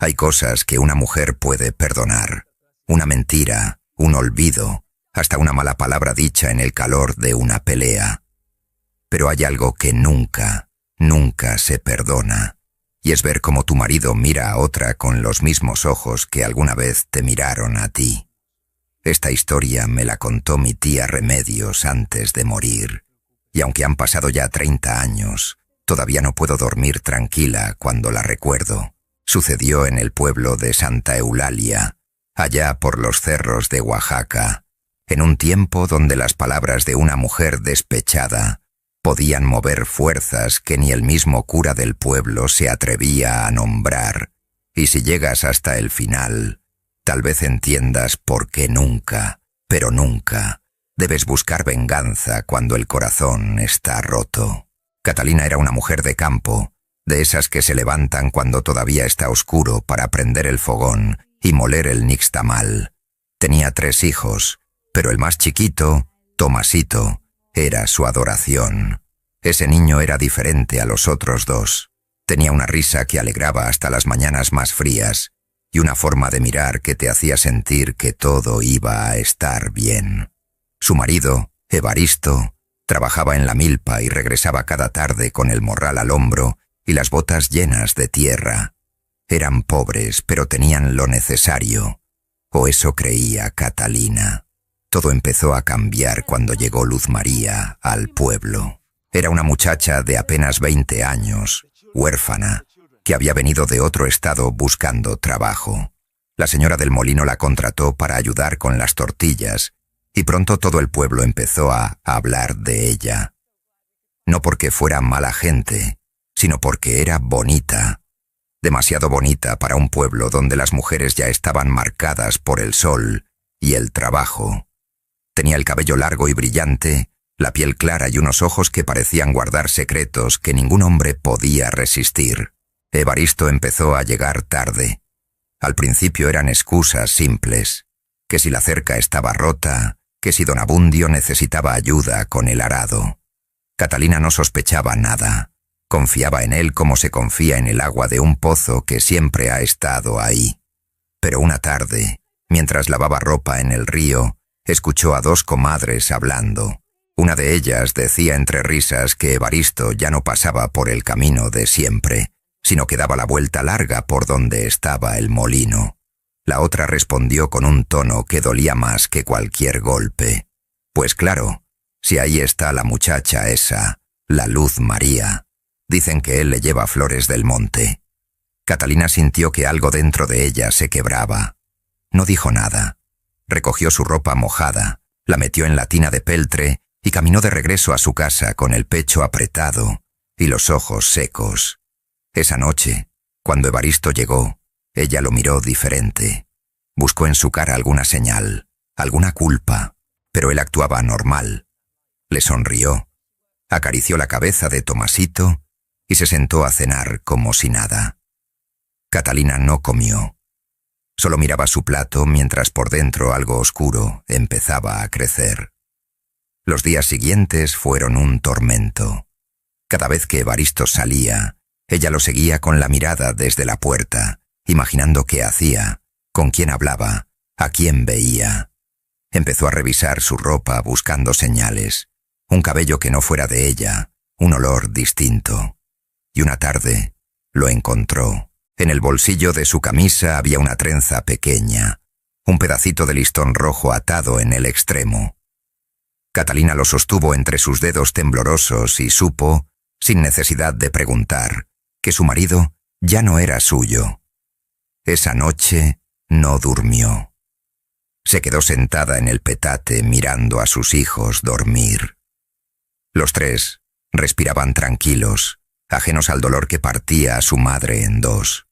Hay cosas que una mujer puede perdonar. Una mentira, un olvido, hasta una mala palabra dicha en el calor de una pelea. Pero hay algo que nunca, nunca se perdona. Y es ver cómo tu marido mira a otra con los mismos ojos que alguna vez te miraron a ti. Esta historia me la contó mi tía Remedios antes de morir. Y aunque han pasado ya 30 años, todavía no puedo dormir tranquila cuando la recuerdo. Sucedió en el pueblo de Santa Eulalia, allá por los cerros de Oaxaca, en un tiempo donde las palabras de una mujer despechada podían mover fuerzas que ni el mismo cura del pueblo se atrevía a nombrar. Y si llegas hasta el final, tal vez entiendas por qué nunca, pero nunca, debes buscar venganza cuando el corazón está roto. Catalina era una mujer de campo, de esas que se levantan cuando todavía está oscuro para prender el fogón y moler el nixtamal. Tenía 3 hijos, pero el más chiquito, Tomasito, era su adoración. Ese niño era diferente a los otros 2. Tenía una risa que alegraba hasta las mañanas más frías y una forma de mirar que te hacía sentir que todo iba a estar bien. Su marido, Evaristo, trabajaba en la milpa y regresaba cada tarde con el morral al hombro y las botas llenas de tierra. Eran pobres, pero tenían lo necesario. O eso creía Catalina. Todo empezó a cambiar cuando llegó Luz María al pueblo. Era una muchacha de apenas 20 años, huérfana, que había venido de otro estado buscando trabajo. La señora del molino la contrató para ayudar con las tortillas y pronto todo el pueblo empezó a hablar de ella. No porque fuera mala gente, sino porque era bonita. Demasiado bonita para un pueblo donde las mujeres ya estaban marcadas por el sol y el trabajo. Tenía el cabello largo y brillante, la piel clara y unos ojos que parecían guardar secretos que ningún hombre podía resistir. Evaristo empezó a llegar tarde. Al principio eran excusas simples, que si la cerca estaba rota, que si don Abundio necesitaba ayuda con el arado. Catalina no sospechaba nada. Confiaba en él como se confía en el agua de un pozo que siempre ha estado ahí. Pero una tarde, mientras lavaba ropa en el río, escuchó a 2 comadres hablando. Una de ellas decía entre risas que Evaristo ya no pasaba por el camino de siempre, sino que daba la vuelta larga por donde estaba el molino. La otra respondió con un tono que dolía más que cualquier golpe. Pues claro, si ahí está la muchacha esa, la Luz María. Dicen que él le lleva flores del monte. Catalina sintió que algo dentro de ella se quebraba. No dijo nada. Recogió su ropa mojada, la metió en la tina de peltre y caminó de regreso a su casa con el pecho apretado y los ojos secos. Esa noche, cuando Evaristo llegó, ella lo miró diferente. Buscó en su cara alguna señal, alguna culpa, pero él actuaba normal. Le sonrió, acarició la cabeza de Tomasito y se sentó a cenar como si nada. Catalina no comió. Solo miraba su plato mientras por dentro algo oscuro empezaba a crecer. Los días siguientes fueron un tormento. Cada vez que Evaristo salía, ella lo seguía con la mirada desde la puerta, imaginando qué hacía, con quién hablaba, a quién veía. Empezó a revisar su ropa buscando señales, un cabello que no fuera de ella, un olor distinto. Y una tarde lo encontró. En el bolsillo de su camisa había una trenza pequeña, un pedacito de listón rojo atado en el extremo. Catalina lo sostuvo entre sus dedos temblorosos y supo, sin necesidad de preguntar, que su marido ya no era suyo. Esa noche no durmió. Se quedó sentada en el petate mirando a sus hijos dormir. Los 3 respiraban tranquilos, ajenos al dolor que partía a su madre en 2.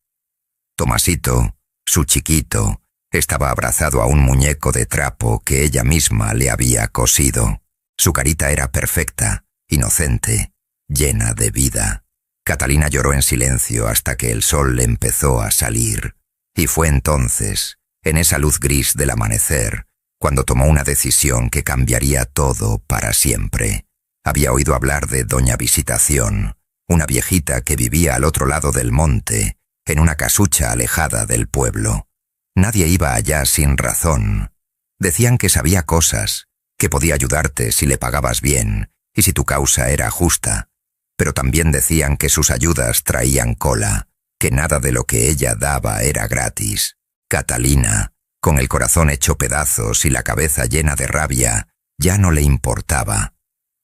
Tomasito, su chiquito, estaba abrazado a un muñeco de trapo que ella misma le había cosido. Su carita era perfecta, inocente, llena de vida. Catalina lloró en silencio hasta que el sol empezó a salir. Y fue entonces, en esa luz gris del amanecer, cuando tomó una decisión que cambiaría todo para siempre. Había oído hablar de Doña Visitación, una viejita que vivía al otro lado del monte, en una casucha alejada del pueblo. Nadie iba allá sin razón. Decían que sabía cosas, que podía ayudarte si le pagabas bien y si tu causa era justa, pero también decían que sus ayudas traían cola, que nada de lo que ella daba era gratis. Catalina, con el corazón hecho pedazos y la cabeza llena de rabia, ya no le importaba.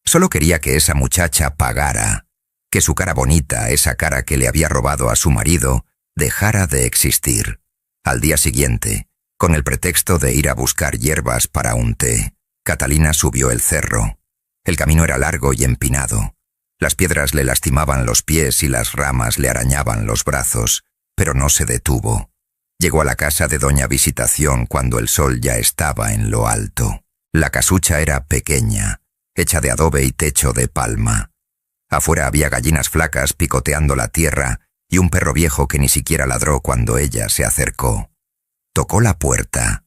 Solo quería que esa muchacha pagara, que su cara bonita, esa cara que le había robado a su marido, dejara de existir. Al día siguiente, con el pretexto de ir a buscar hierbas para un té, Catalina subió el cerro. El camino era largo y empinado. Las piedras le lastimaban los pies y las ramas le arañaban los brazos, pero no se detuvo. Llegó a la casa de doña Visitación cuando el sol ya estaba en lo alto. La casucha era pequeña, hecha de adobe y techo de palma. Afuera había gallinas flacas picoteando la tierra y un perro viejo que ni siquiera ladró cuando ella se acercó. Tocó la puerta.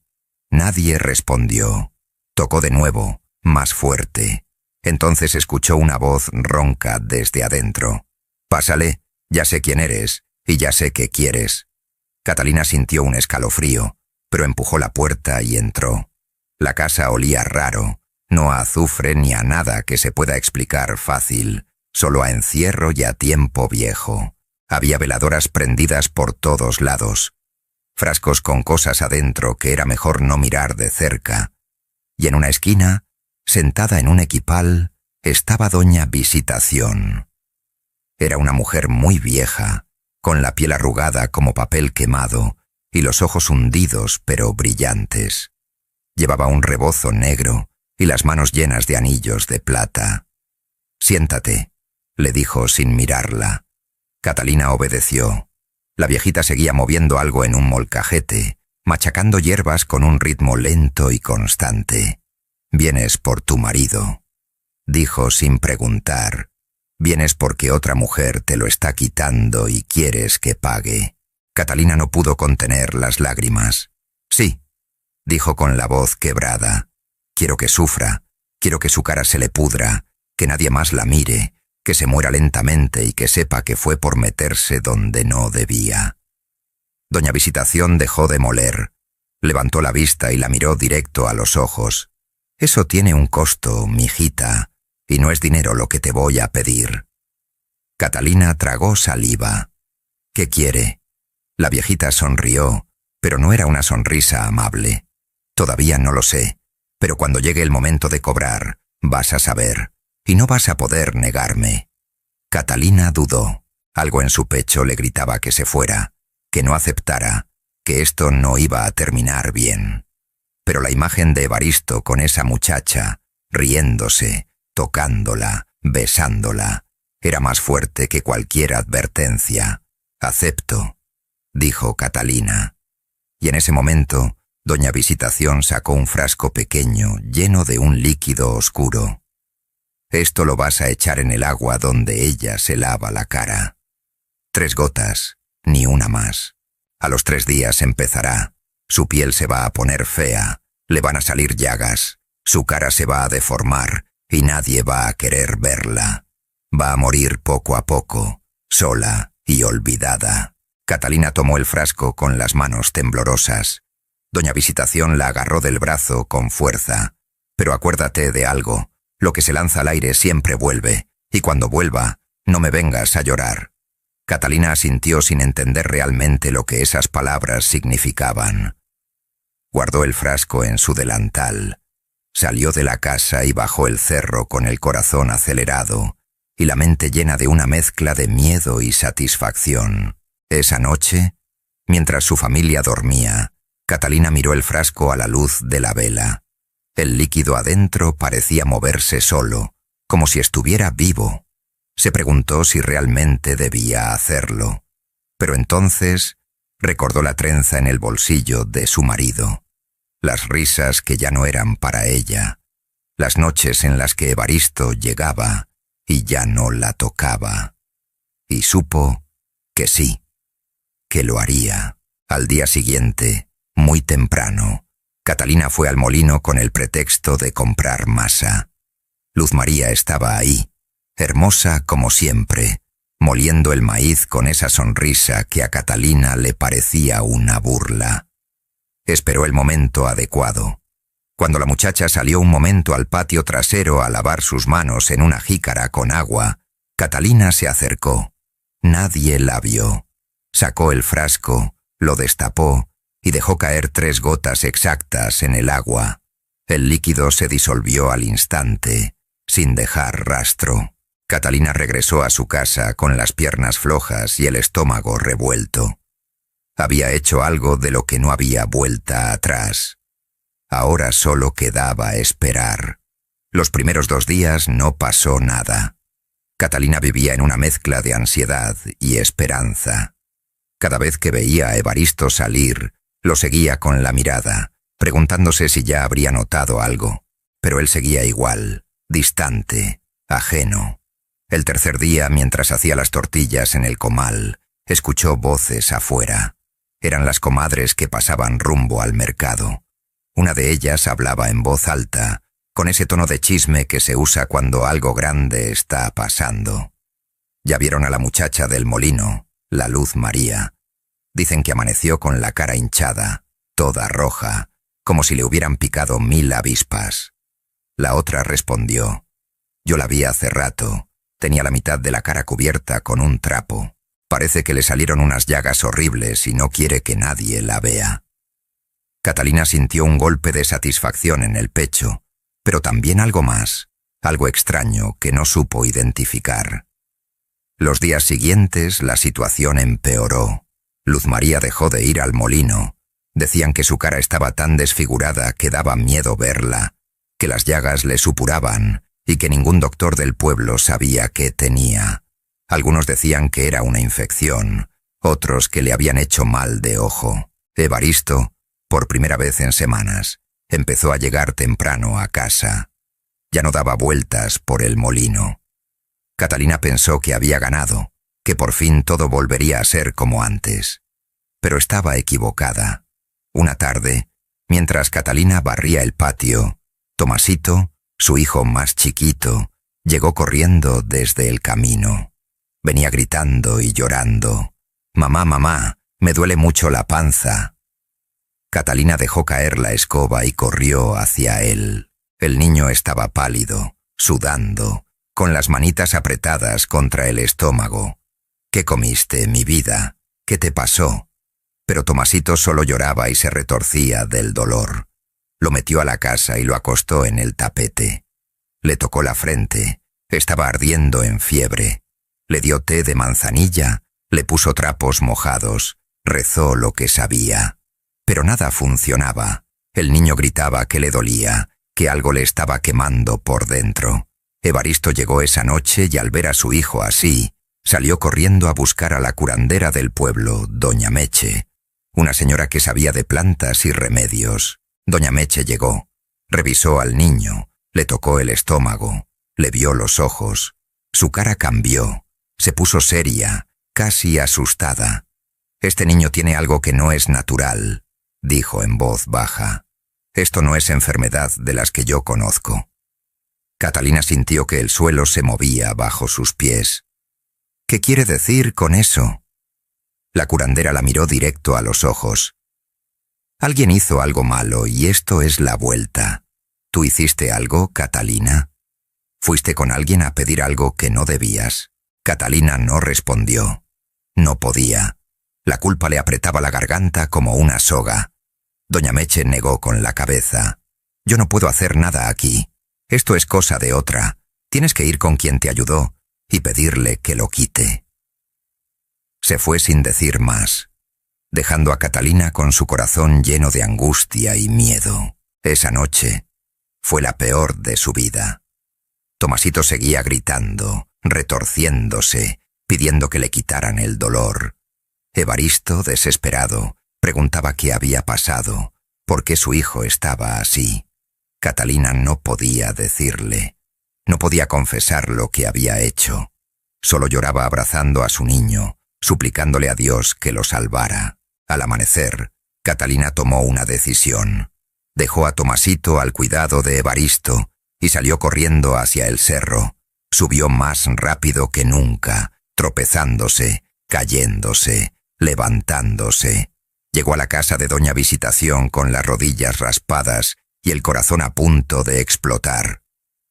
Nadie respondió. Tocó de nuevo, más fuerte. Entonces escuchó una voz ronca desde adentro. «Pásale, ya sé quién eres y ya sé qué quieres». Catalina sintió un escalofrío, pero empujó la puerta y entró. La casa olía raro, no a azufre ni a nada que se pueda explicar fácil, solo a encierro y a tiempo viejo. Había veladoras prendidas por todos lados, frascos con cosas adentro que era mejor no mirar de cerca, y en una esquina, sentada en un equipal, estaba doña Visitación. Era una mujer muy vieja, con la piel arrugada como papel quemado y los ojos hundidos pero brillantes. Llevaba un rebozo negro y las manos llenas de anillos de plata. «Siéntate», le dijo sin mirarla. Catalina obedeció. La viejita seguía moviendo algo en un molcajete, machacando hierbas con un ritmo lento y constante. «Vienes por tu marido», dijo sin preguntar. «Vienes porque otra mujer te lo está quitando y quieres que pague». Catalina no pudo contener las lágrimas. «Sí», dijo con la voz quebrada. «Quiero que sufra, quiero que su cara se le pudra, que nadie más la mire, que se muera lentamente y que sepa que fue por meterse donde no debía». Doña Visitación dejó de moler. Levantó la vista y la miró directo a los ojos. «Eso tiene un costo, mijita, y no es dinero lo que te voy a pedir». Catalina tragó saliva. «¿Qué quiere?». La viejita sonrió, pero no era una sonrisa amable. «Todavía no lo sé, pero cuando llegue el momento de cobrar, vas a saber, y no vas a poder negarme». Catalina dudó. Algo en su pecho le gritaba que se fuera, que no aceptara, que esto no iba a terminar bien. Pero la imagen de Evaristo con esa muchacha, riéndose, tocándola, besándola, era más fuerte que cualquier advertencia. «Acepto», dijo Catalina. Y en ese momento, doña Visitación sacó un frasco pequeño lleno de un líquido oscuro. «Esto lo vas a echar en el agua donde ella se lava la cara. 3 gotas, ni una más. A los 3 días empezará. Su piel se va a poner fea, le van a salir llagas, su cara se va a deformar y nadie va a querer verla. Va a morir poco a poco, sola y olvidada». Catalina tomó el frasco con las manos temblorosas. Doña Visitación la agarró del brazo con fuerza. «Pero acuérdate de algo, lo que se lanza al aire siempre vuelve, y cuando vuelva, no me vengas a llorar». Catalina asintió sin entender realmente lo que esas palabras significaban. Guardó el frasco en su delantal. Salió de la casa y bajó el cerro con el corazón acelerado y la mente llena de una mezcla de miedo y satisfacción. Esa noche, mientras su familia dormía, Catalina miró el frasco a la luz de la vela. El líquido adentro parecía moverse solo, como si estuviera vivo. Se preguntó si realmente debía hacerlo. Pero entonces recordó la trenza en el bolsillo de su marido, las risas que ya no eran para ella, las noches en las que Evaristo llegaba y ya no la tocaba. Y supo que sí, que lo haría. Al día siguiente, muy temprano, Catalina fue al molino con el pretexto de comprar masa. Luz María estaba ahí, hermosa como siempre, moliendo el maíz con esa sonrisa que a Catalina le parecía una burla. Esperó el momento adecuado. Cuando la muchacha salió un momento al patio trasero a lavar sus manos en una jícara con agua, Catalina se acercó. Nadie la vio. Sacó el frasco, lo destapó y dejó caer 3 gotas exactas en el agua. El líquido se disolvió al instante, sin dejar rastro. Catalina regresó a su casa con las piernas flojas y el estómago revuelto. Había hecho algo de lo que no había vuelta atrás. Ahora solo quedaba esperar. Los primeros 2 días no pasó nada. Catalina vivía en una mezcla de ansiedad y esperanza. Cada vez que veía a Evaristo salir, lo seguía con la mirada, preguntándose si ya habría notado algo. Pero él seguía igual, distante, ajeno. El tercer día, mientras hacía las tortillas en el comal, escuchó voces afuera. Eran las comadres que pasaban rumbo al mercado. Una de ellas hablaba en voz alta, con ese tono de chisme que se usa cuando algo grande está pasando. Ya vieron a la muchacha del molino, la Luz María. Dicen que amaneció con la cara hinchada, toda roja, como si le hubieran picado 1000 avispas. La otra respondió: yo la vi hace rato. Tenía la mitad de la cara cubierta con un trapo. Parece que le salieron unas llagas horribles y no quiere que nadie la vea. Catalina sintió un golpe de satisfacción en el pecho, pero también algo más, algo extraño que no supo identificar. Los días siguientes la situación empeoró. Luz María dejó de ir al molino. Decían que su cara estaba tan desfigurada que daba miedo verla, que las llagas le supuraban y que ningún doctor del pueblo sabía qué tenía. Algunos decían que era una infección, otros que le habían hecho mal de ojo. Evaristo, por primera vez en semanas, empezó a llegar temprano a casa. Ya no daba vueltas por el molino. Catalina pensó que había ganado, que por fin todo volvería a ser como antes. Pero estaba equivocada. Una tarde, mientras Catalina barría el patio, Tomasito, su hijo más chiquito, llegó corriendo desde el camino. Venía gritando y llorando: «Mamá, mamá, me duele mucho la panza». Catalina dejó caer la escoba y corrió hacia él. El niño estaba pálido, sudando, con las manitas apretadas contra el estómago. «¿Qué comiste, mi vida? ¿Qué te pasó?». Pero Tomasito solo lloraba y se retorcía del dolor. Lo metió a la casa y lo acostó en el tapete. Le tocó la frente, estaba ardiendo en fiebre. Le dio té de manzanilla, le puso trapos mojados, rezó lo que sabía. Pero nada funcionaba. El niño gritaba que le dolía, que algo le estaba quemando por dentro. Evaristo llegó esa noche y al ver a su hijo así, salió corriendo a buscar a la curandera del pueblo, doña Meche, una señora que sabía de plantas y remedios. Doña Meche llegó, revisó al niño, le tocó el estómago, le vio los ojos. Su cara cambió, se puso seria, casi asustada. «Este niño tiene algo que no es natural», dijo en voz baja. «Esto no es enfermedad de las que yo conozco». Catalina sintió que el suelo se movía bajo sus pies. «¿Qué quiere decir con eso?». La curandera la miró directo a los ojos. «Alguien hizo algo malo y esto es la vuelta. ¿Tú hiciste algo, Catalina? ¿Fuiste con alguien a pedir algo que no debías?». Catalina no respondió. No podía. La culpa le apretaba la garganta como una soga. Doña Meche negó con la cabeza. «Yo no puedo hacer nada aquí. Esto es cosa de otra. Tienes que ir con quien te ayudó y pedirle que lo quite». Se fue sin decir más, dejando a Catalina con su corazón lleno de angustia y miedo. Esa noche fue la peor de su vida. Tomasito seguía gritando, retorciéndose, pidiendo que le quitaran el dolor. Evaristo, desesperado, preguntaba qué había pasado, por qué su hijo estaba así. Catalina no podía decirle, no podía confesar lo que había hecho. Solo lloraba abrazando a su niño, suplicándole a Dios que lo salvara. Al amanecer, Catalina tomó una decisión. Dejó a Tomasito al cuidado de Evaristo y salió corriendo hacia el cerro. Subió más rápido que nunca, tropezándose, cayéndose, levantándose. Llegó a la casa de doña Visitación con las rodillas raspadas y el corazón a punto de explotar.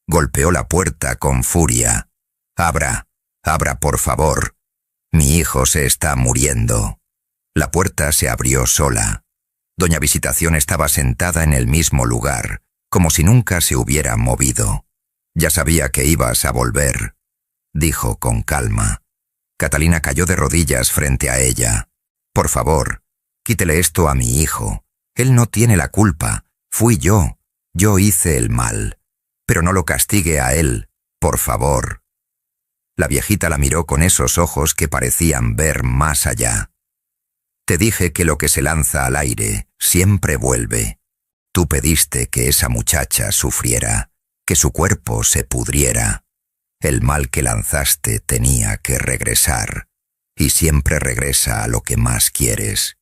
Golpeó la puerta con furia. «Abra, abra por favor. Mi hijo se está muriendo». La puerta se abrió sola. Doña Visitación estaba sentada en el mismo lugar, como si nunca se hubiera movido. «Ya sabía que ibas a volver», dijo con calma. Catalina cayó de rodillas frente a ella. «Por favor, quítele esto a mi hijo. Él no tiene la culpa. Fui yo. Yo hice el mal. Pero no lo castigue a él, por favor». La viejita la miró con esos ojos que parecían ver más allá. «Te dije que lo que se lanza al aire siempre vuelve. Tú pediste que esa muchacha sufriera, que su cuerpo se pudriera. El mal que lanzaste tenía que regresar, y siempre regresa a lo que más quieres».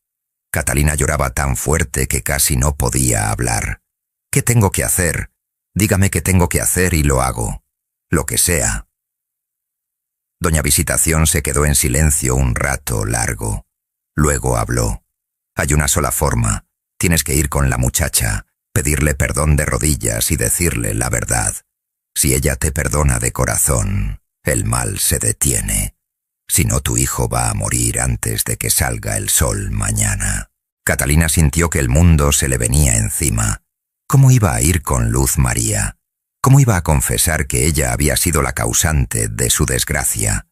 Catalina lloraba tan fuerte que casi no podía hablar. «¿Qué tengo que hacer? Dígame qué tengo que hacer y lo hago. Lo que sea». Doña Visitación se quedó en silencio un rato largo. Luego habló. «Hay una sola forma. Tienes que ir con la muchacha, pedirle perdón de rodillas y decirle la verdad. Si ella te perdona de corazón, el mal se detiene. Si no, tu hijo va a morir antes de que salga el sol mañana». Catalina sintió que el mundo se le venía encima. ¿Cómo iba a ir con Luz María? ¿Cómo iba a confesar que ella había sido la causante de su desgracia?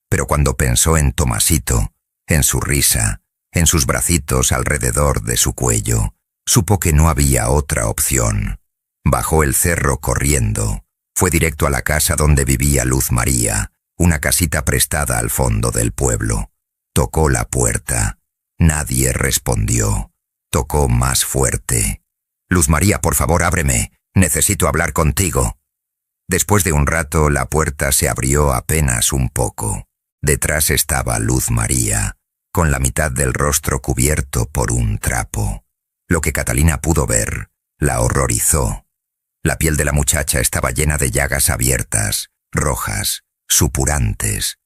Pero cuando pensó en Tomasito, en su risa, en sus bracitos alrededor de su cuello, supo que no había otra opción. Bajó el cerro corriendo. Fue directo a la casa donde vivía Luz María, una casita prestada al fondo del pueblo. Tocó la puerta. Nadie respondió. Tocó más fuerte. «Luz María, por favor, ábreme. Necesito hablar contigo». Después de un rato, la puerta se abrió apenas un poco. Detrás estaba Luz María, con la mitad del rostro cubierto por un trapo. Lo que Catalina pudo ver la horrorizó. La piel de la muchacha estaba llena de llagas abiertas, rojas, supurantes.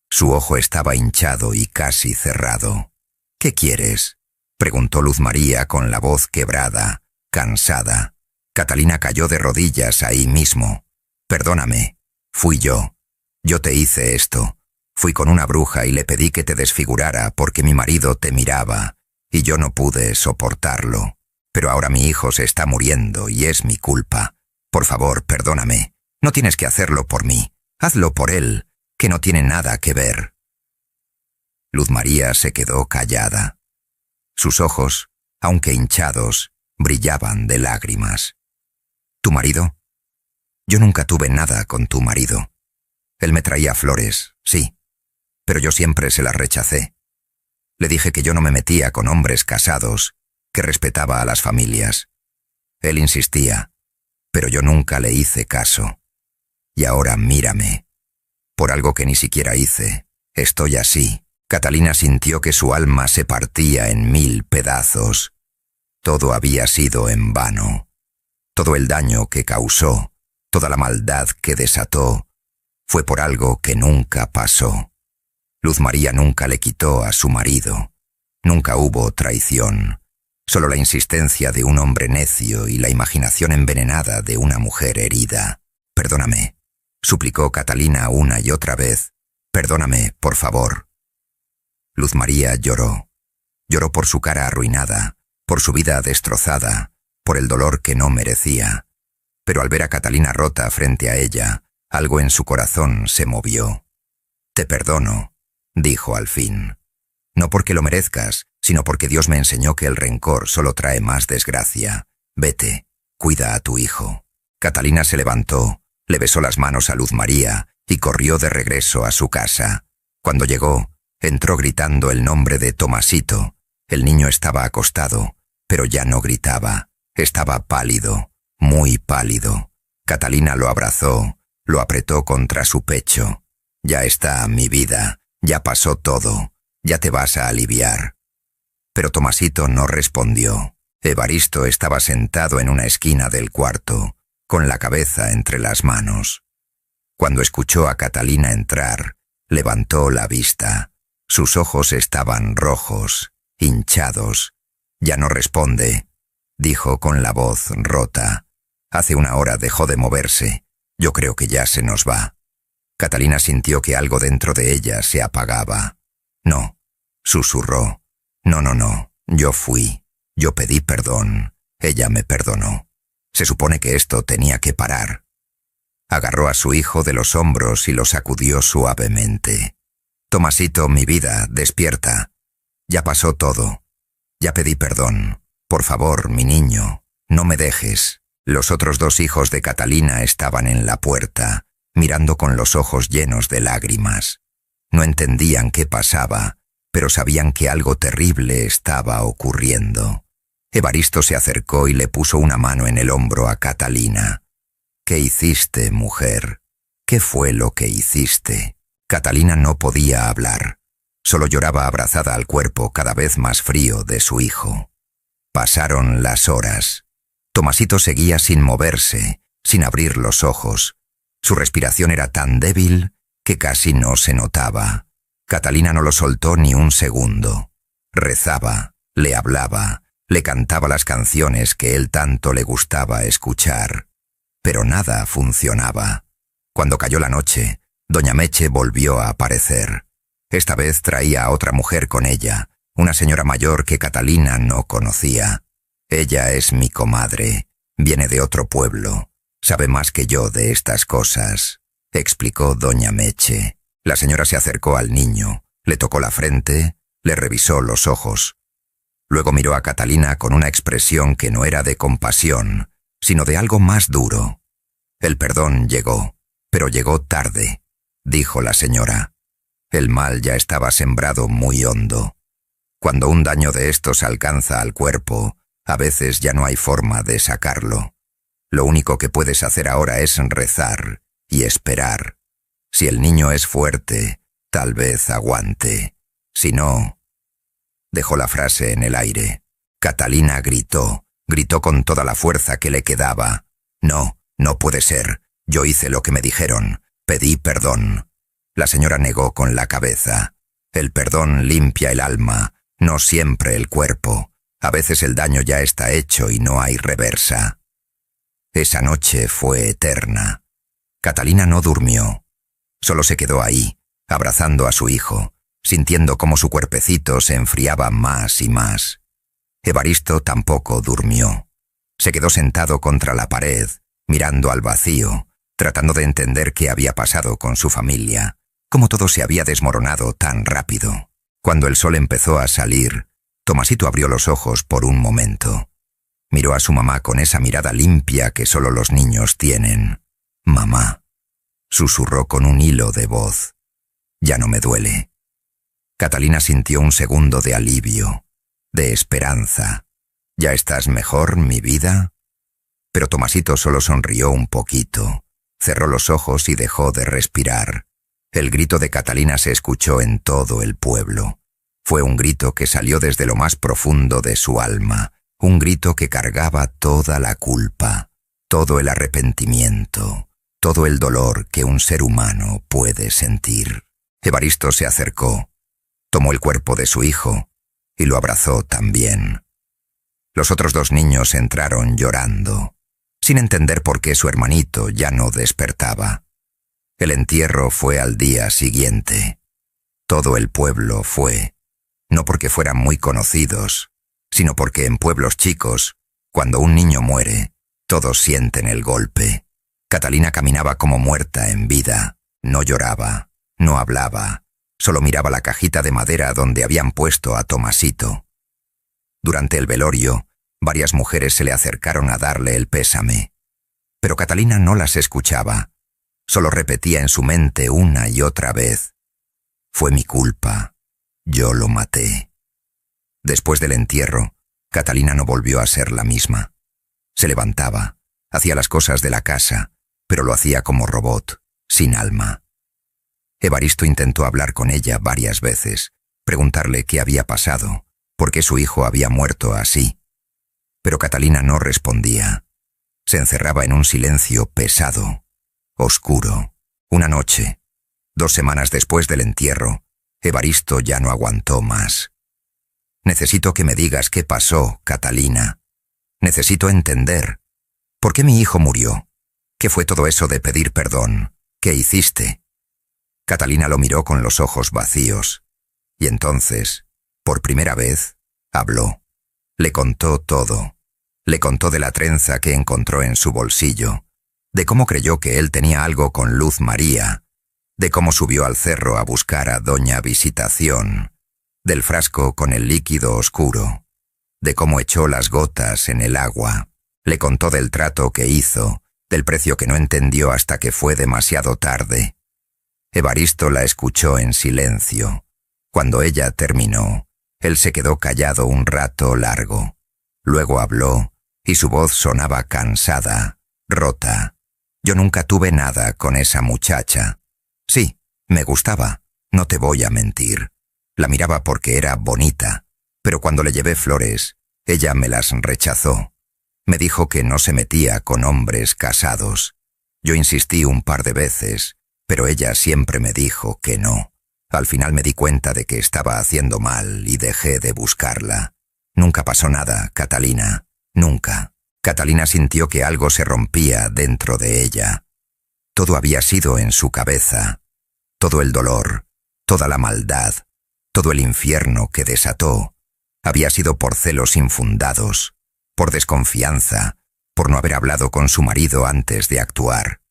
Su ojo estaba hinchado y casi cerrado. «¿Qué quieres?», preguntó Luz María con la voz quebrada, cansada. Catalina cayó de rodillas ahí mismo. «Perdóname. Fui yo. Yo te hice esto. Fui con una bruja y le pedí que te desfigurara porque mi marido te miraba, y yo no pude soportarlo. Pero ahora mi hijo se está muriendo y es mi culpa. Por favor, perdóname. No tienes que hacerlo por mí. Hazlo por él, que no tiene nada que ver». Luz María se quedó callada. Sus ojos, aunque hinchados, brillaban de lágrimas. «¿Tu marido? Yo nunca tuve nada con tu marido. Él me traía flores, sí, pero yo siempre se las rechacé. Le dije que yo no me metía con hombres casados, que respetaba a las familias. Él insistía, pero yo nunca le hice caso. Y ahora mírame. Por algo que ni siquiera hice, estoy así». Catalina sintió que su alma se partía en 1000 pedazos. Todo había sido en vano. Todo el daño que causó, toda la maldad que desató, fue por algo que nunca pasó. Luz María nunca le quitó a su marido. Nunca hubo traición. Solo la insistencia de un hombre necio y la imaginación envenenada de una mujer herida. «Perdóname», suplicó Catalina una y otra vez. «Perdóname, por favor». Luz María lloró. Lloró por su cara arruinada, por su vida destrozada, por el dolor que no merecía. Pero al ver a Catalina rota frente a ella, algo en su corazón se movió. «Te perdono», dijo al fin. «No porque lo merezcas, sino porque Dios me enseñó que el rencor solo trae más desgracia. Vete, cuida a tu hijo». Catalina se levantó, le besó las manos a Luz María y corrió de regreso a su casa. Cuando llegó, entró gritando el nombre de Tomasito. El niño estaba acostado, pero ya no gritaba. Estaba pálido, muy pálido. Catalina lo abrazó, lo apretó contra su pecho. «Ya está, mi vida, ya pasó todo, ya te vas a aliviar». Pero Tomasito no respondió. Evaristo estaba sentado en una esquina del cuarto, con la cabeza entre las manos. Cuando escuchó a Catalina entrar, Levantó la vista. Sus ojos estaban rojos, hinchados. «Ya no responde», dijo con la voz rota. «Hace una hora dejó de moverse. Yo creo que ya se nos va». Catalina sintió que algo dentro de ella se apagaba. «No», susurró. No, yo fui. Yo pedí perdón. Ella me perdonó. Se supone que esto tenía que parar». Agarró a su hijo de los hombros y lo sacudió suavemente. «Tomasito, mi vida, despierta. Ya pasó todo. Ya pedí perdón. Por favor, mi niño, no me dejes». Los otros dos hijos de Catalina estaban en la puerta, mirando con los ojos llenos de lágrimas. No entendían qué pasaba, pero sabían que algo terrible estaba ocurriendo. Evaristo se acercó y le puso una mano en el hombro a Catalina. «¿Qué hiciste, mujer? ¿Qué fue lo que hiciste?» Catalina no podía hablar. Solo lloraba abrazada al cuerpo cada vez más frío de su hijo. Pasaron las horas. Tomasito seguía sin moverse, sin abrir los ojos. Su respiración era tan débil que casi no se notaba. Catalina no lo soltó ni un segundo. Rezaba, le hablaba, le cantaba las canciones que él tanto le gustaba escuchar. Pero nada funcionaba. Cuando cayó la noche, doña Meche volvió a aparecer. Esta vez traía a otra mujer con ella, una señora mayor que Catalina no conocía. «Ella es mi comadre, viene de otro pueblo, sabe más que yo de estas cosas», explicó doña Meche. La señora se acercó al niño, le tocó la frente, le revisó los ojos. Luego miró a Catalina con una expresión que no era de compasión, sino de algo más duro. «El perdón llegó, pero llegó tarde», dijo la señora. «El mal ya estaba sembrado muy hondo. Cuando un daño de estos alcanza al cuerpo, a veces ya no hay forma de sacarlo. Lo único que puedes hacer ahora es rezar y esperar. Si el niño es fuerte, tal vez aguante. Si no...» Dejó la frase en el aire. Catalina gritó con toda la fuerza que le quedaba. «No, no puede ser. Yo hice lo que me dijeron. Pedí perdón». La señora negó con la cabeza. «El perdón limpia el alma, no siempre el cuerpo. A veces el daño ya está hecho y no hay reversa». Esa noche fue eterna. Catalina no durmió. Solo se quedó ahí, abrazando a su hijo, sintiendo cómo su cuerpecito se enfriaba más y más. Evaristo tampoco durmió. Se quedó sentado contra la pared, mirando al vacío, tratando de entender qué había pasado con su familia, cómo todo se había desmoronado tan rápido. Cuando el sol empezó a salir, Tomasito abrió los ojos por un momento. Miró a su mamá con esa mirada limpia que solo los niños tienen. «Mamá», susurró con un hilo de voz. «Ya no me duele». Catalina sintió un segundo de alivio, de esperanza. «¿Ya estás mejor, mi vida?» Pero Tomasito solo sonrió un poquito, cerró los ojos y dejó de respirar. El grito de Catalina se escuchó en todo el pueblo. Fue un grito que salió desde lo más profundo de su alma, un grito que cargaba toda la culpa, todo el arrepentimiento, todo el dolor que un ser humano puede sentir. Evaristo se acercó, tomó el cuerpo de su hijo y lo abrazó también. Los otros dos niños entraron llorando, sin entender por qué su hermanito ya no despertaba. El entierro fue al día siguiente. Todo el pueblo fue, no porque fueran muy conocidos, sino porque en pueblos chicos, cuando un niño muere, todos sienten el golpe. Catalina caminaba como muerta en vida, no lloraba, no hablaba, solo miraba la cajita de madera donde habían puesto a Tomasito. Durante el velorio, varias mujeres se le acercaron a darle el pésame, pero Catalina no las escuchaba, solo repetía en su mente una y otra vez: «Fue mi culpa, yo lo maté». Después del entierro, Catalina no volvió a ser la misma. Se levantaba, hacía las cosas de la casa, pero lo hacía como robot, sin alma. Evaristo intentó hablar con ella varias veces, preguntarle qué había pasado, por qué su hijo había muerto así. Pero Catalina no respondía. Se encerraba en un silencio pesado, oscuro. Una noche, 2 semanas después del entierro, Evaristo ya no aguantó más. Necesito que me digas qué pasó, Catalina. Necesito entender. ¿Por qué mi hijo murió? ¿Qué fue todo eso de pedir perdón? ¿Qué hiciste? Catalina lo miró con los ojos vacíos. Y entonces, por primera vez, habló. Le contó todo. Le contó de la trenza que encontró en su bolsillo, de cómo creyó que él tenía algo con Luz María, de cómo subió al cerro a buscar a Doña Visitación, del frasco con el líquido oscuro, de cómo echó las gotas en el agua. Le contó del trato que hizo, del precio que no entendió hasta que fue demasiado tarde. Evaristo la escuchó en silencio. Cuando ella terminó, él se quedó callado un rato largo. Luego habló, y su voz sonaba cansada, rota. Yo nunca tuve nada con esa muchacha. Sí, me gustaba, no te voy a mentir. La miraba porque era bonita, pero cuando le llevé flores, ella me las rechazó. Me dijo que no se metía con hombres casados. Yo insistí un par de veces, pero ella siempre me dijo que no. Al final me di cuenta de que estaba haciendo mal y dejé de buscarla. Nunca pasó nada, Catalina, nunca. Catalina sintió que algo se rompía dentro de ella. Todo había sido en su cabeza. Todo el dolor, toda la maldad, todo el infierno que desató, había sido por celos infundados, por desconfianza, por no haber hablado con su marido antes de actuar.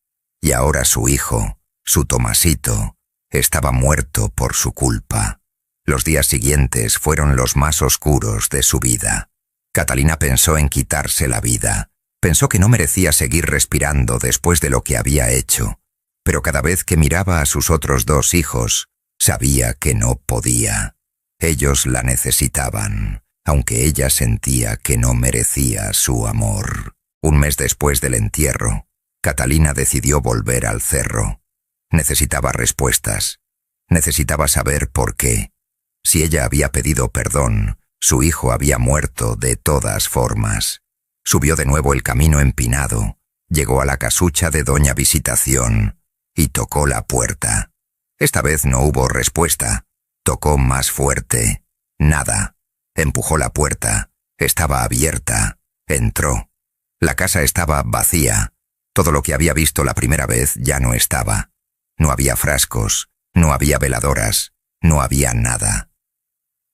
Y ahora su hijo, su Tomasito, estaba muerto por su culpa. Los días siguientes fueron los más oscuros de su vida. Catalina pensó en quitarse la vida. Pensó que no merecía seguir respirando después de lo que había hecho. Pero cada vez que miraba a sus otros 2 hijos, sabía que no podía. Ellos la necesitaban, aunque ella sentía que no merecía su amor. Un mes después del entierro, Catalina decidió volver al cerro. Necesitaba respuestas. Necesitaba saber por qué. Si ella había pedido perdón, su hijo había muerto de todas formas. Subió de nuevo el camino empinado, llegó a la casucha de Doña Visitación y tocó la puerta. Esta vez no hubo respuesta. Tocó más fuerte. Nada. Empujó la puerta. Estaba abierta. Entró. La casa estaba vacía. Todo lo que había visto la primera vez ya no estaba. No había frascos, no había veladoras, no había nada.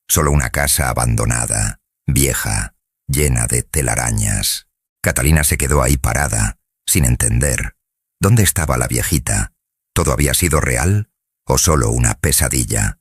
Solo una casa abandonada, vieja, llena de telarañas. Catalina se quedó ahí parada, sin entender. ¿Dónde estaba la viejita? ¿Todo había sido real o solo una pesadilla?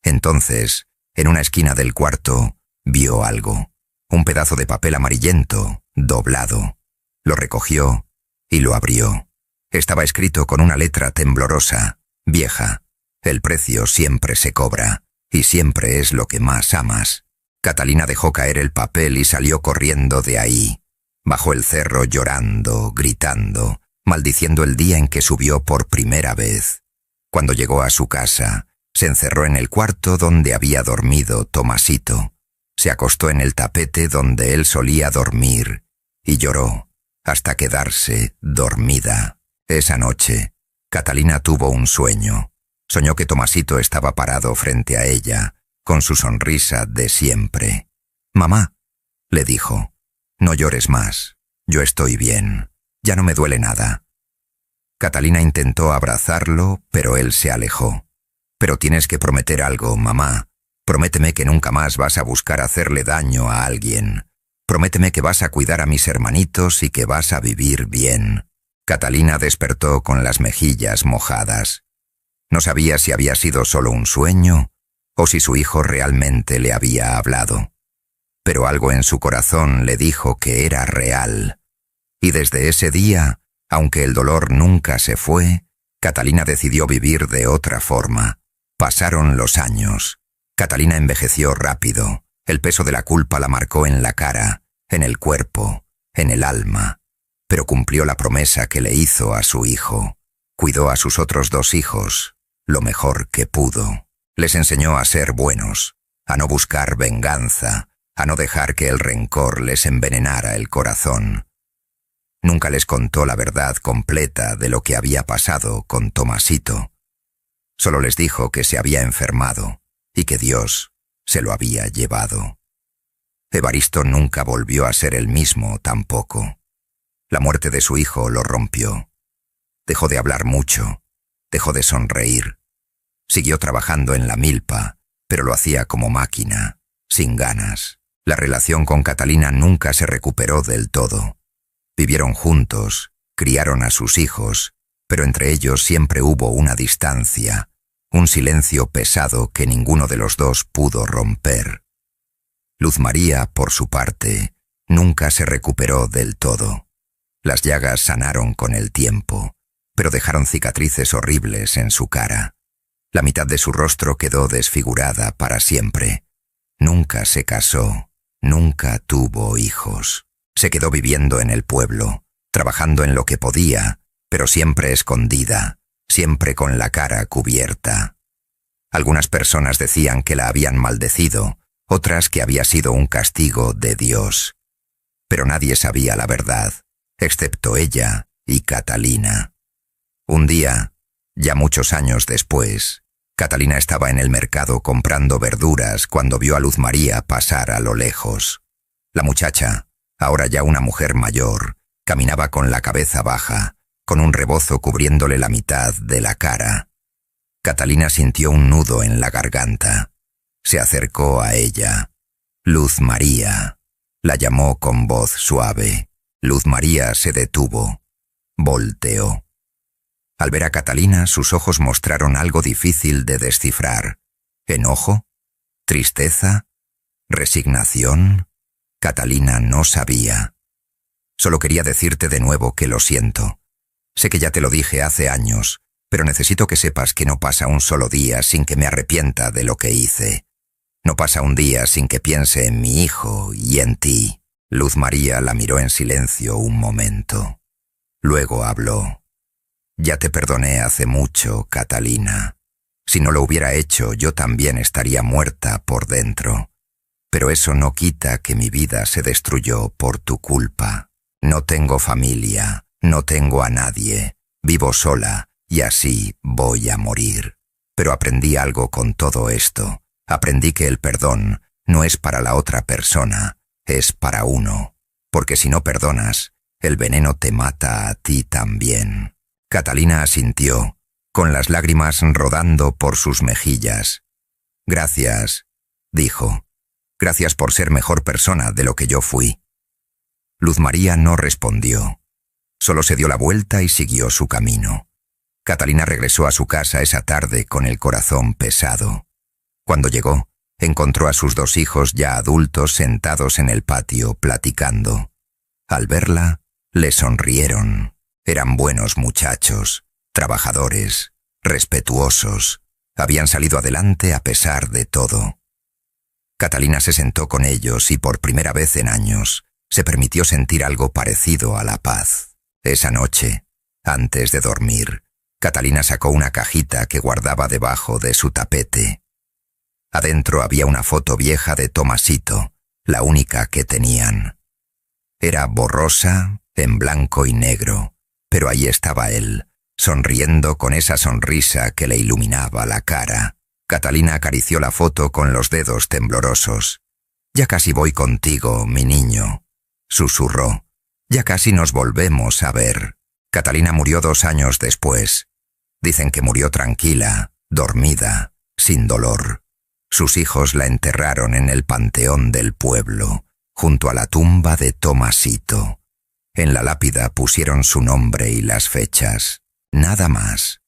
Entonces, en una esquina del cuarto, vio algo. Un pedazo de papel amarillento, doblado. Lo recogió y lo abrió. Estaba escrito con una letra temblorosa, vieja. El precio siempre se cobra, y siempre es lo que más amas. Catalina dejó caer el papel y salió corriendo de ahí. Bajó el cerro llorando, gritando, maldiciendo el día en que subió por primera vez. Cuando llegó a su casa, se encerró en el cuarto donde había dormido Tomasito. Se acostó en el tapete donde él solía dormir y lloró hasta quedarse dormida. Esa noche, Catalina tuvo un sueño. Soñó que Tomasito estaba parado frente a ella, con su sonrisa de siempre. «Mamá», le dijo, «no llores más. Yo estoy bien. Ya no me duele nada». Catalina intentó abrazarlo, pero él se alejó. «Pero tienes que prometer algo, mamá. Prométeme que nunca más vas a buscar hacerle daño a alguien. Prométeme que vas a cuidar a mis hermanitos y que vas a vivir bien». Catalina despertó con las mejillas mojadas. No sabía si había sido solo un sueño o si su hijo realmente le había hablado. Pero algo en su corazón le dijo que era real. Y desde ese día, aunque el dolor nunca se fue, Catalina decidió vivir de otra forma. Pasaron los años. Catalina envejeció rápido. El peso de la culpa la marcó en la cara, en el cuerpo, en el alma. Pero cumplió la promesa que le hizo a su hijo. Cuidó a sus otros 2 hijos lo mejor que pudo. Les enseñó a ser buenos, a no buscar venganza, a no dejar que el rencor les envenenara el corazón. Nunca les contó la verdad completa de lo que había pasado con Tomasito. Solo les dijo que se había enfermado y que Dios se lo había llevado. Evaristo nunca volvió a ser el mismo tampoco. La muerte de su hijo lo rompió. Dejó de hablar mucho, dejó de sonreír. Siguió trabajando en la milpa, pero lo hacía como máquina, sin ganas. La relación con Catalina nunca se recuperó del todo. Vivieron juntos, criaron a sus hijos, pero entre ellos siempre hubo una distancia, un silencio pesado que ninguno de los dos pudo romper. Luz María, por su parte, nunca se recuperó del todo. Las llagas sanaron con el tiempo, pero dejaron cicatrices horribles en su cara. La mitad de su rostro quedó desfigurada para siempre. Nunca se casó, nunca tuvo hijos. Se quedó viviendo en el pueblo, trabajando en lo que podía, pero siempre escondida, siempre con la cara cubierta. Algunas personas decían que la habían maldecido, otras que había sido un castigo de Dios. Pero nadie sabía la verdad, excepto ella y Catalina. Un día, ya muchos años después, Catalina estaba en el mercado comprando verduras cuando vio a Luz María pasar a lo lejos. La muchacha, ahora ya una mujer mayor, caminaba con la cabeza baja, con un rebozo cubriéndole la mitad de la cara. Catalina sintió un nudo en la garganta. Se acercó a ella. Luz María. La llamó con voz suave. Luz María se detuvo. Volteó. Al ver a Catalina, sus ojos mostraron algo difícil de descifrar. ¿Enojo? ¿Tristeza? ¿Resignación? Catalina no sabía. Solo quería decirte de nuevo que lo siento. Sé que ya te lo dije hace años, pero necesito que sepas que no pasa un solo día sin que me arrepienta de lo que hice. No pasa un día sin que piense en mi hijo y en ti. Luz María la miró en silencio un momento. Luego habló. Ya te perdoné hace mucho, Catalina. Si no lo hubiera hecho, yo también estaría muerta por dentro. Pero eso no quita que mi vida se destruyó por tu culpa. No tengo familia, no tengo a nadie, vivo sola y así voy a morir. Pero aprendí algo con todo esto. Aprendí que el perdón no es para la otra persona, es para uno. Porque si no perdonas, el veneno te mata a ti también. Catalina asintió, con las lágrimas rodando por sus mejillas. Gracias, dijo. Gracias por ser mejor persona de lo que yo fui. Luz María no respondió. Solo se dio la vuelta y siguió su camino. Catalina regresó a su casa esa tarde con el corazón pesado. Cuando llegó, encontró a sus dos hijos ya adultos sentados en el patio platicando. Al verla, le sonrieron. Eran buenos muchachos, trabajadores, respetuosos. Habían salido adelante a pesar de todo. Catalina se sentó con ellos y por primera vez en años se permitió sentir algo parecido a la paz. Esa noche, antes de dormir, Catalina sacó una cajita que guardaba debajo de su tapete. Adentro había una foto vieja de Tomasito, la única que tenían. Era borrosa, en blanco y negro, pero ahí estaba él, sonriendo con esa sonrisa que le iluminaba la cara. Catalina acarició la foto con los dedos temblorosos. «Ya casi voy contigo, mi niño», susurró. «Ya casi nos volvemos a ver». Catalina murió 2 años después. Dicen que murió tranquila, dormida, sin dolor. Sus hijos la enterraron en el panteón del pueblo, junto a la tumba de Tomasito. En la lápida pusieron su nombre y las fechas, nada más.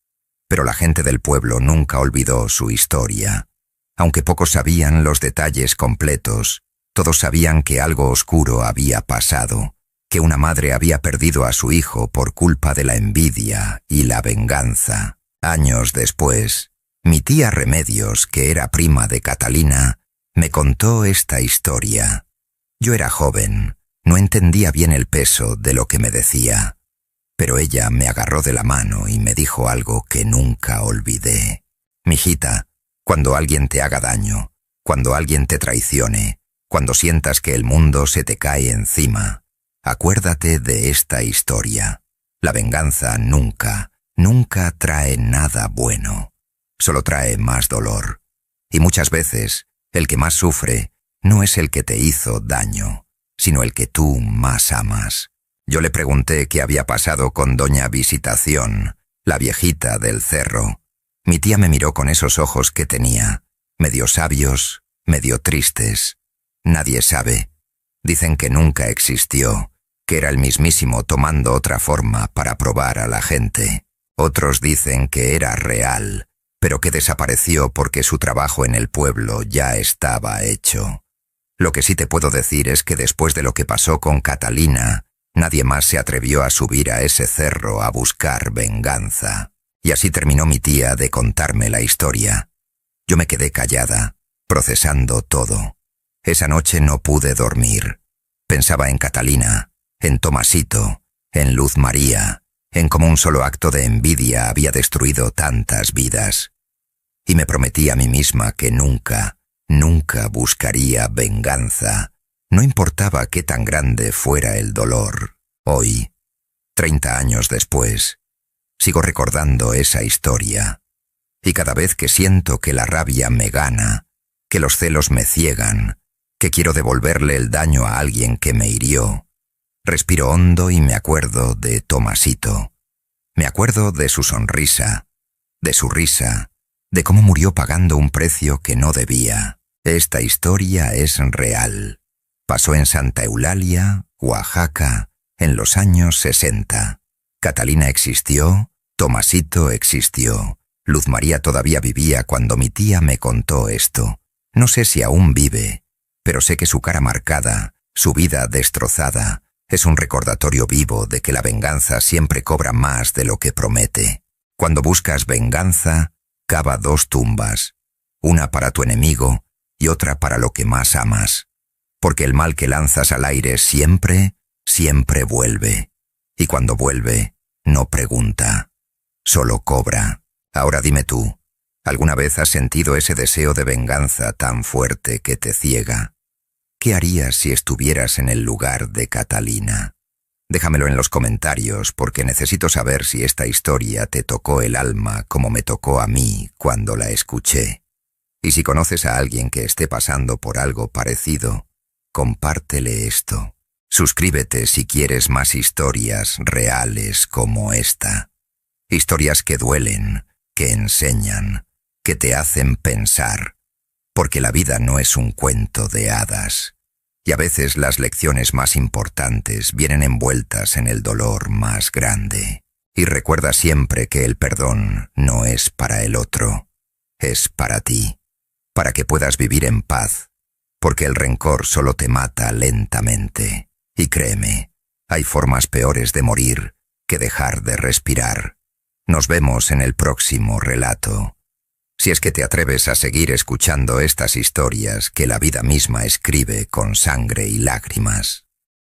Pero la gente del pueblo nunca olvidó su historia. Aunque pocos sabían los detalles completos, todos sabían que algo oscuro había pasado, que una madre había perdido a su hijo por culpa de la envidia y la venganza. Años después, mi tía Remedios, que era prima de Catalina, me contó esta historia. Yo era joven, no entendía bien el peso de lo que me decía, pero ella me agarró de la mano y me dijo algo que nunca olvidé. Mijita, cuando alguien te haga daño, cuando alguien te traicione, cuando sientas que el mundo se te cae encima, acuérdate de esta historia. La venganza nunca, nunca trae nada bueno. solo trae más dolor. Y muchas veces, el que más sufre no es el que te hizo daño, sino el que tú más amas. Yo le pregunté qué había pasado con doña Visitación, la viejita del cerro. Mi tía me miró con esos ojos que tenía, medio sabios, medio tristes. Nadie sabe. Dicen que nunca existió, que era el mismísimo tomando otra forma para probar a la gente. Otros dicen que era real, pero que desapareció porque su trabajo en el pueblo ya estaba hecho. Lo que sí te puedo decir es que después de lo que pasó con Catalina, nadie más se atrevió a subir a ese cerro a buscar venganza. Y así terminó mi tía de contarme la historia. Yo me quedé callada, procesando todo. Esa noche no pude dormir. Pensaba en Catalina, en Tomasito, en Luz María, en cómo un solo acto de envidia había destruido tantas vidas. Y me prometí a mí misma que nunca, nunca buscaría venganza. No importaba qué tan grande fuera el dolor. Hoy, 30 años después, sigo recordando esa historia. Y cada vez que siento que la rabia me gana, que los celos me ciegan, que quiero devolverle el daño a alguien que me hirió, respiro hondo y me acuerdo de Tomasito. Me acuerdo de su sonrisa, de su risa, de cómo murió pagando un precio que no debía. Esta historia es real. Pasó en Santa Eulalia, Oaxaca, en los años 60. Catalina existió, Tomasito existió. Luz María todavía vivía cuando mi tía me contó esto. No sé si aún vive, pero sé que su cara marcada, su vida destrozada, es un recordatorio vivo de que la venganza siempre cobra más de lo que promete. Cuando buscas venganza, cava 2 tumbas, una para tu enemigo y otra para lo que más amas. Porque el mal que lanzas al aire siempre, siempre vuelve. Y cuando vuelve, no pregunta, solo cobra. Ahora dime tú, ¿alguna vez has sentido ese deseo de venganza tan fuerte que te ciega? ¿Qué harías si estuvieras en el lugar de Catalina? Déjamelo en los comentarios porque necesito saber si esta historia te tocó el alma como me tocó a mí cuando la escuché. Y si conoces a alguien que esté pasando por algo parecido, compártele esto. Suscríbete si quieres más historias reales como esta. Historias que duelen, que enseñan, que te hacen pensar. Porque la vida no es un cuento de hadas. Y a veces las lecciones más importantes vienen envueltas en el dolor más grande. Y recuerda siempre que el perdón no es para el otro, es para ti, para que puedas vivir en paz, porque el rencor solo te mata lentamente. Y créeme, hay formas peores de morir que dejar de respirar. Nos vemos en el próximo relato. Si es que te atreves a seguir escuchando estas historias que la vida misma escribe con sangre y lágrimas.